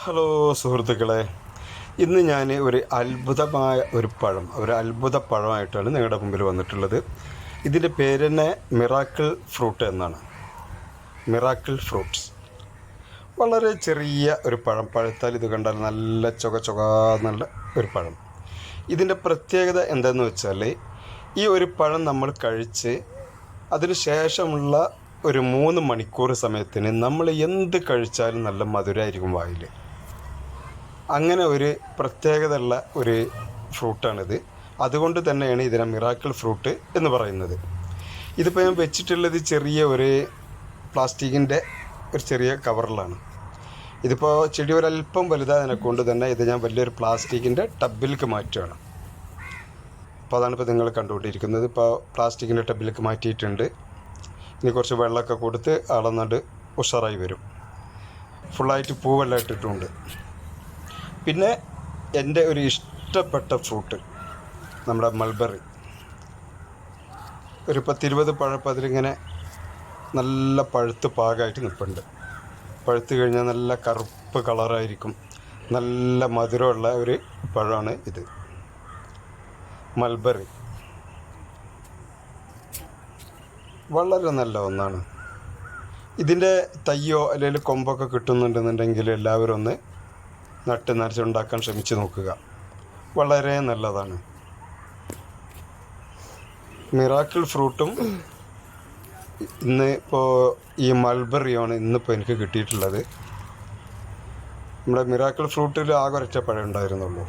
Hello സുഹൃത്തുക്കളെ, ഇന്ന് ഞാൻ ഒരു അത്ഭുതമായ ഒരു അത്ഭുത പഴമായിട്ടാണ് നിങ്ങളുടെ മുമ്പിൽ വന്നിട്ടുള്ളത്. ഇതിൻ്റെ പേര് തന്നെ മിറാക്കിൾ ഫ്രൂട്ട് എന്നാണ്. Miracle fruits. വളരെ ചെറിയ ഒരു പഴം. പഴുത്താൽ ഇത് കണ്ടാൽ നല്ല നല്ല ഒരു പഴം. ഇതിൻ്റെ പ്രത്യേകത എന്താണെന്ന് വെച്ചാൽ, ഈ ഒരു പഴം നമ്മൾ കഴിച്ച് അതിന് ശേഷമുള്ള ഒരു 3 മണിക്കൂർ സമയത്തിന് നമ്മൾ എന്ത് കഴിച്ചാലും നല്ല മധുരമായിരിക്കും വായിൽ. അങ്ങനെ ഒരു പ്രത്യേകത ഉള്ള ഒരു ഫ്രൂട്ടാണിത്. അതുകൊണ്ട് തന്നെയാണ് ഇതിനെ മിറാക്കിൾ ഫ്രൂട്ട് എന്ന് പറയുന്നത്. ഇതിപ്പോൾ ഞാൻ വെച്ചിട്ടുള്ളത് ചെറിയ ഒരു പ്ലാസ്റ്റിക്കിൻ്റെ ഒരു ചെറിയ കവറിലാണ്. ഇതിപ്പോൾ ചെടി ഒരല്പം വലുതായതിനെ കൊണ്ട് തന്നെ ഇത് ഞാൻ വലിയൊരു പ്ലാസ്റ്റിക്കിൻ്റെ ടബിലേക്ക് മാറ്റുകയാണ്. അപ്പോൾ അതാണിപ്പോൾ നിങ്ങൾ കണ്ടുകൊണ്ടിരിക്കുന്നത്. ഇപ്പോൾ പ്ലാസ്റ്റിക്കിൻ്റെ ടബിലേക്ക് മാറ്റിയിട്ടുണ്ട്. ഇനി കുറച്ച് വെള്ളമൊക്കെ കൊടുത്ത് അളന്നിട്ട് ഉഷാറായി വരും. ഫുള്ളായിട്ട് പൂവെല്ലാം ഇട്ടിട്ടുണ്ട്. പിന്നെ എൻ്റെ ഒരു ഇഷ്ടപ്പെട്ട ഫ്രൂട്ട് നമ്മുടെ മൾബറി. ഒരു 10-20 പഴപ്പം അതിലിങ്ങനെ നല്ല പഴുത്ത് പാകമായിട്ട് നിൽപ്പുണ്ട്. പഴുത്ത് കഴിഞ്ഞാൽ നല്ല കറുപ്പ് കളറായിരിക്കും. നല്ല മധുരമുള്ള ഒരു പഴമാണ് ഇത്, മൾബറി. വളരെ നല്ല ഒന്നാണ്. ഇതിൻ്റെ തയ്യോ അല്ലെങ്കിൽ കൊമ്പൊക്കെ കിട്ടുന്നുണ്ടെന്നുണ്ടെങ്കിൽ എല്ലാവരും ഒന്ന് നട്ട് നനച്ചുണ്ടാക്കാൻ ശ്രമിച്ച് നോക്കുക. വളരെ നല്ലതാണ്. മിറാക്കിൾ ഫ്രൂട്ടും ഇന്ന് ഇപ്പോൾ ഈ മൾബറിയാണ് ഇന്നിപ്പോൾ എനിക്ക് കിട്ടിയിട്ടുള്ളത്. നമ്മുടെ മിറാക്കിൾ ഫ്രൂട്ടിൽ ആകെ ഒരൊറ്റ പഴം ഉണ്ടായിരുന്നുള്ളൂ.